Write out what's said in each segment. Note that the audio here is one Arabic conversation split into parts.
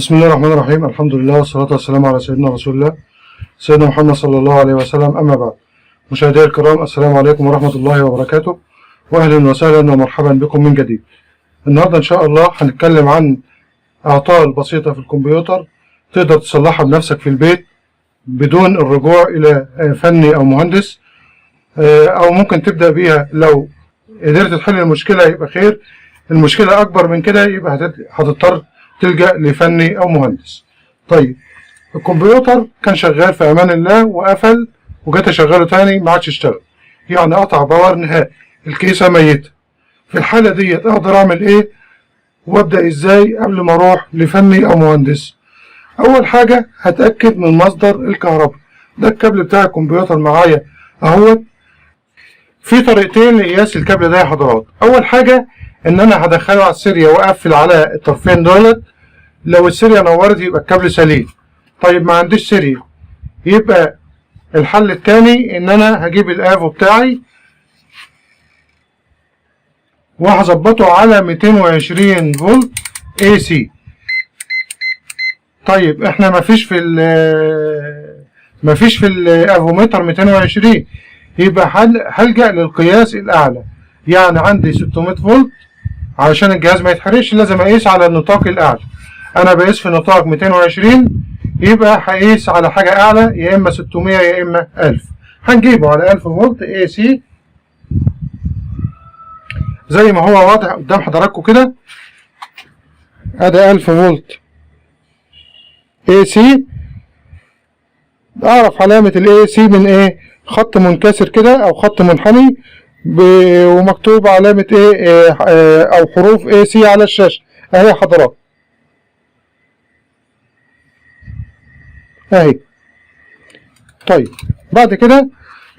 بسم الله الرحمن الرحيم. الحمد لله والصلاة والسلام على سيدنا رسول الله سيدنا محمد صلى الله عليه وسلم. أما بعد، مشاهدي الكرام، السلام عليكم ورحمة الله وبركاته، وأهلا وسهلا ومرحبا بكم من جديد. النهاردة إن شاء الله هنتكلم عن أعطال بسيطة في الكمبيوتر تقدر تصلحها بنفسك في البيت بدون الرجوع إلى فني أو مهندس، أو ممكن تبدأ بيها. لو قدرت تحل المشكلة يبقى خير، المشكلة أكبر من كده يبقى هتضطر تلجأ لفني أو مهندس. طيب، الكمبيوتر كان شغال في أمان الله وقفل، وجيت أشغله تاني ما عادش يشتغل، يعني قطع باور نهائي، الكيسة ميتة. في الحالة دي أقدر أعمل إيه وأبدأ إزاي قبل ما أروح لفني أو مهندس؟ أول حاجة هتأكد من مصدر الكهرباء. ده الكابل بتاع الكمبيوتر معايا أهوت. في طريقتين لقياس الكابل ده يا حضرات. أول حاجة إن أنا هدخله على السيريا وأقفل على الطرفين دولت. لو السيريا نورت يبقى الكابل سليم. طيب ما عنديش سيريا، يبقى الحل التاني إن أنا هجيب الآفو بتاعي وهظبطه على 220 فولت AC. طيب احنا مفيش في الافومتر 220، يبقى هلجأ للقياس الأعلى. يعني عندي 600 فولت، علشان الجهاز ما يتحرقش لازم أقيس على النطاق الأعلى. أنا بقيس في نطاق 220، يبقى هقيس على حاجة أعلى، يا إما 600 يا إما 1000. هنجيبه على 1000 فولت AC زي ما هو واضح قدام حضراتكم كده. أدي 1000 فولت AC. أعرف علامة ال AC من إيه؟ خط منكسر كده أو خط منحني ومكتوب علامة إيه أو حروف AC على الشاشة أهي حضرات، أهي. طيب بعد كده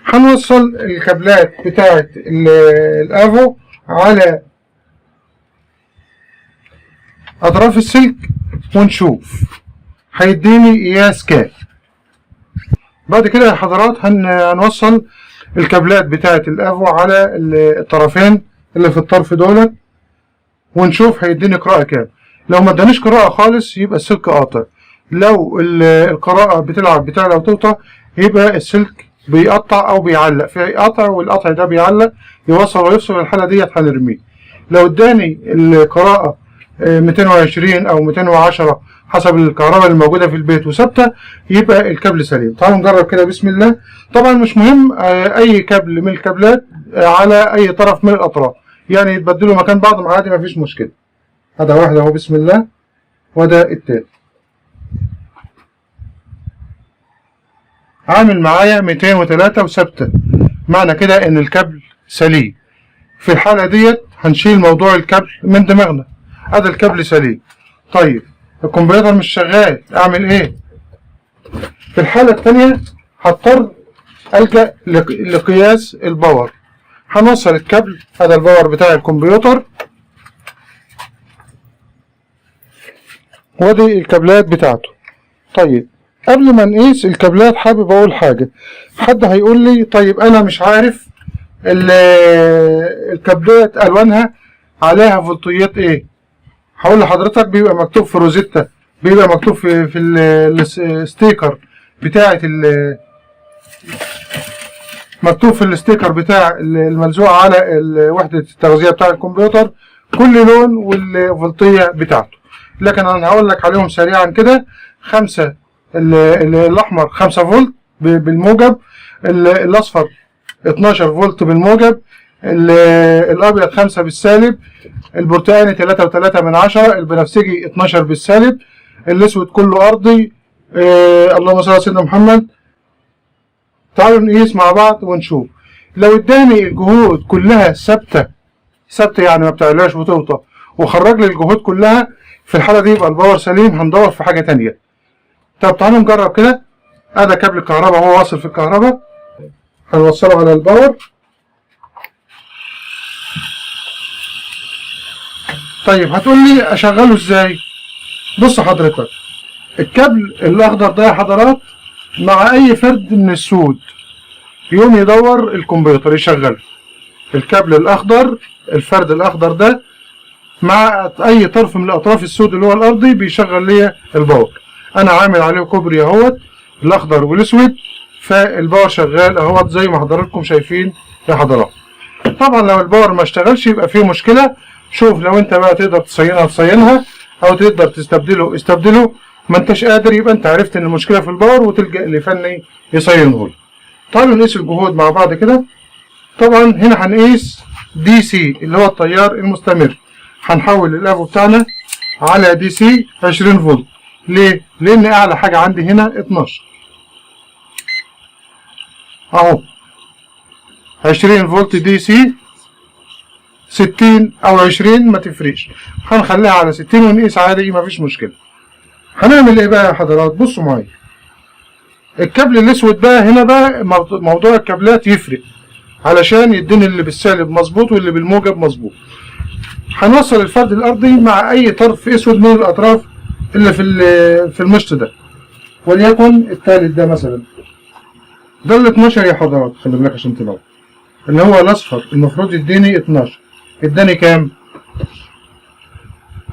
هنوصل الكابلات بتاعة الافو على أطراف السلك ونشوف هيديني قياس كام. بعد كده يا حضرات هنوصل الكابلات بتاعة الافو على الطرفين اللي في الطرف دولت ونشوف هيديني قراءة كام. لو ما ادانيش قراءة خالص يبقى السلك قاطع. لو القراءة بتعلى وتوطى يبقى السلك بيقطع او بيعلق، في قطع والقطع ده بيعلق، يوصل ويفصل. الحالة ديت هنرميه. لو اداني القراءة 220 او 210 حسب الكهرباء الموجودة في البيت وثابتة، يبقى الكابل سليم. تعالوا نجرب كده بسم الله. طبعا مش مهم اي كابل من الكابلات على اي طرف من الاطراف، يعني يتبدلوا مكان بعض عادي مفيش مشكلة. هذا واحد اهو بسم الله، وده التاني. عامل معايا 203 وثابتة، معنى كده ان الكابل سليم. في الحالة ديت هنشيل موضوع الكابل من دماغنا، هذا الكابل سليم. طيب الكمبيوتر مش شغال، اعمل ايه؟ في الحالة التانية هضطر ألجأ لقياس الباور. هنوصل الكابل، هذا الباور بتاع الكمبيوتر، ودي الكابلات بتاعته. طيب قبل ما نقيس الكابلات حابب اقول حاجة. حد هيقول لي طيب انا مش عارف الكابلات الوانها عليها فولتيات ايه. هقول لحضرتك بيبقى مكتوب في روزيتا، بيبقى مكتوب في الستيكر بتاعة مكتوب في الستيكر بتاع الملزوق على وحدة التغذية بتاع الكمبيوتر كل لون والفولتية بتاعته. لكن انا هقول لك عليهم سريعا كده. الاحمر 5 فولت بالموجب، الاصفر 12 فولت بالموجب، الابيض 5 بالسالب، البرتقاني 3.3، البنفسجي 12 بالسالب، الاسود كله ارضي. اللهم صل على سيدنا محمد. تعالوا نقيس مع بعض ونشوف. لو اداني الجهود كلها ثابته يعني ما بتعلاش وتوطى، وخرج لي الجهود كلها، في الحاله دي يبقى الباور سليم. هندور في حاجه تانية. طب تعالوا نجرب كده. هذا كابل الكهرباء هو واصل في الكهرباء، هنوصله على الباور. طيب هتقول لي اشغله ازاي؟ بص حضرتك، الكابل الاخضر ده يا حضرات مع اي فرد من السود يوم يدور الكمبيوتر يشغله. الكابل الاخضر، الفرد الاخضر ده مع اي طرف من الاطراف السود اللي هو الارضي بيشغل لي الباور. انا عامل عليه كوبري اهوت الاخضر والاسود، فالباور شغال اهوت زي ما حضراتكم شايفين يا حضرات. طبعا لو الباور ما اشتغلش يبقى فيه مشكله. شوف لو انت بقى تقدر تصينها او تقدر تستبدله استبدله، ما انتش قادر يبقى انت عرفت ان المشكله في الباور وتلجأ لفني يصينه لك. تعالوا نقيس الجهود مع بعض كده. طبعا هنا هنقيس دي سي اللي هو التيار المستمر. هنحول الافو بتاعنا على دي سي 20 فولت. ليه؟ لان اعلى حاجه عندي هنا 12 اهو 20 فولت دي سي. 60 او 20 ما تفرقش، هنخليها على 60 ونقيس عادي مفيش مشكله. هنعمل ايه بقى يا حضرات؟ بصوا معايا الكابل الاسود بقى. هنا بقى موضوع الكابلات يفرق علشان يديني اللي بالسالب مظبوط واللي بالموجب مظبوط. هنوصل الفرد الارضي مع اي طرف اسود من الاطراف اللي في المشط ده، وليكن الثالث ده مثلا. ده ال 12 يا حضرات، خلي بالك عشان تنور. اللي هو الاصفر المفروض يديني 12، اداني كام؟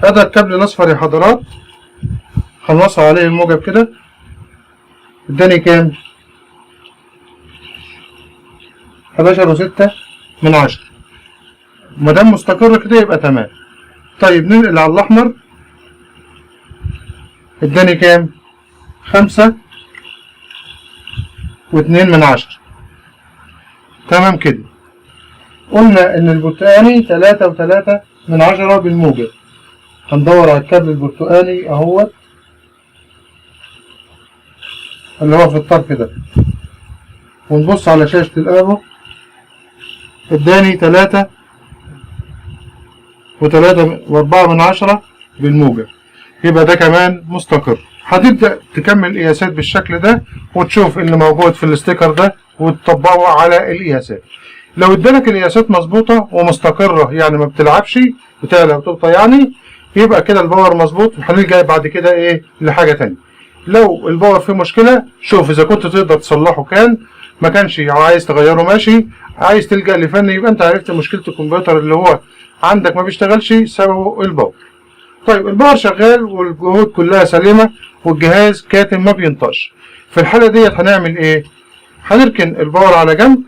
هذا الكابل الاصفر يا حضرات هنوصل عليه الموجب كده، اداني كام؟ 11.6. مادام مستقر كده يبقى تمام. طيب ننقل على الاحمر، اداني كام؟ 5.2. تمام كده. قلنا ان البرتقاني 3.3 بالموجب. هندور على الكابل البرتقاني اهوت اللي هو في الطرف ده، ونبص على شاشة الآبو، اداني 3.4 بالموجب، يبقى ده كمان مستقر. هتبدأ تكمل قياسات بالشكل ده وتشوف اللي موجود في الاستيكر ده وتطبقه على القياسات. لو ادالك القياسات مظبوطة ومستقرة، يعني ما بتلعبش بتعلى وتبطى، يعني يبقى كده الباور مظبوط. وهنلجأ بعد كده ايه لحاجة تانية. لو الباور فيه مشكلة شوف اذا كنت تقدر تصلحه، ما كانش عايز تغيره ماشي، عايز تلجأ لفني، يبقى انت عرفت مشكلة الكمبيوتر اللي هو عندك ما بيشتغلش سببه الباور. طيب الباور شغال والجهود كلها سليمة والجهاز كاتم ما بينطقش. في الحالة ديت هنعمل ايه؟ هنركن الباور على جنب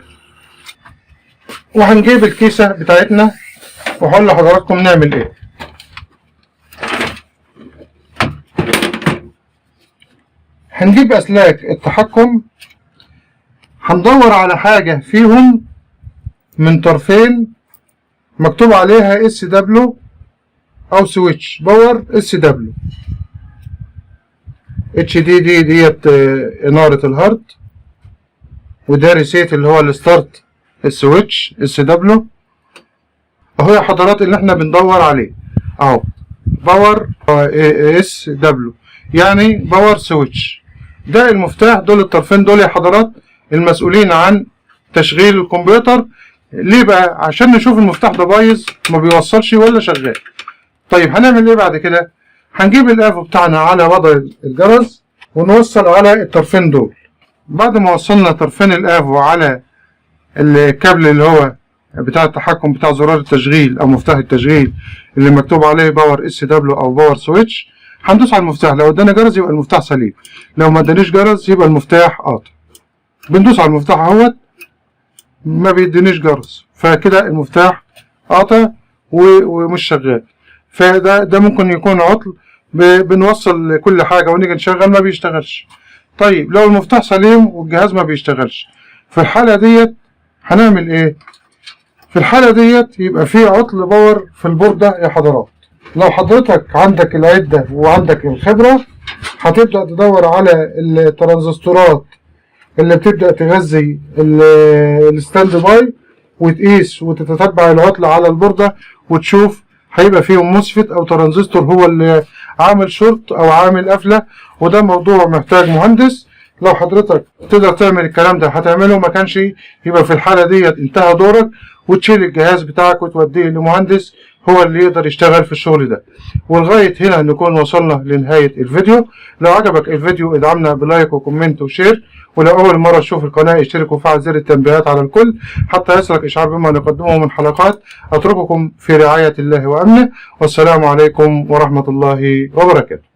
وهنجيب الكيسة بتاعتنا وهقول لحضراتكم نعمل ايه. هنجيب اسلاك التحكم، هندور على حاجة فيهم من طرفين مكتوب عليها اس دبليو او سويتش باور اس دبليو. اتش دي ديت انارة الهارد، وده ريسيت اللي هو الستارت السويتش اس دبليو اهو يا حضرات اللي احنا بندور عليه اهو. باور اس دبليو يعني باور سويتش. ده المفتاح، دول الطرفين دول يا حضرات المسؤولين عن تشغيل الكمبيوتر. ليه بقى؟ عشان نشوف المفتاح ده بايظ ما بيوصلش ولا شغال. طيب هنعمل ايه بعد كده؟ هنجيب الافو بتاعنا على وضع الجرس ونوصل على الطرفين دول. بعد ما وصلنا طرفين الافو على الكابل اللي هو بتاع التحكم بتاع زرار التشغيل او مفتاح التشغيل اللي مكتوب عليه باور اس دبليو او باور سويتش، هندوس على المفتاح. لو ادانا جرس يبقى المفتاح سليم، لو ما ادانيش جرس يبقى المفتاح قاطع. بندوس على المفتاح اهوت ما بيدينيش جرس، فكده المفتاح قاطع ومش شغال. فده ممكن يكون عطل. بنوصل كل حاجة ونيجي نشغل ما بيشتغلش. طيب لو المفتاح سليم والجهاز ما بيشتغلش، في الحالة ديت هنعمل ايه؟ في الحالة ديت يبقى في عطل باور في البوردة يا حضرات. لو حضرتك عندك العدة وعندك الخبرة هتبدأ تدور على الترانزستورات اللي بتبدأ تغذي الستاند باي وتقيس وتتتبع العطل على البوردة وتشوف هيبقى فيهم موسفيت او ترانزستور هو اللي عامل شورت او عامل قفلة. وده موضوع محتاج مهندس. لو حضرتك تقدر تعمل الكلام ده هتعمله، ما كانش يبقى في الحالة ديت انتهى دورك وتشيل الجهاز بتاعك وتوديه لمهندس هو اللي يقدر يشتغل في الشغل ده. ولغاية هنا نكون وصلنا لنهاية الفيديو. لو عجبك الفيديو ادعمنا بلايك وكومنت وشير، ولو أول مرة تشوف القناة اشترك وفعل زر التنبيهات على الكل حتى يصلك إشعار بما نقدمه من حلقات. أترككم في رعاية الله وأمنه، والسلام عليكم ورحمة الله وبركاته.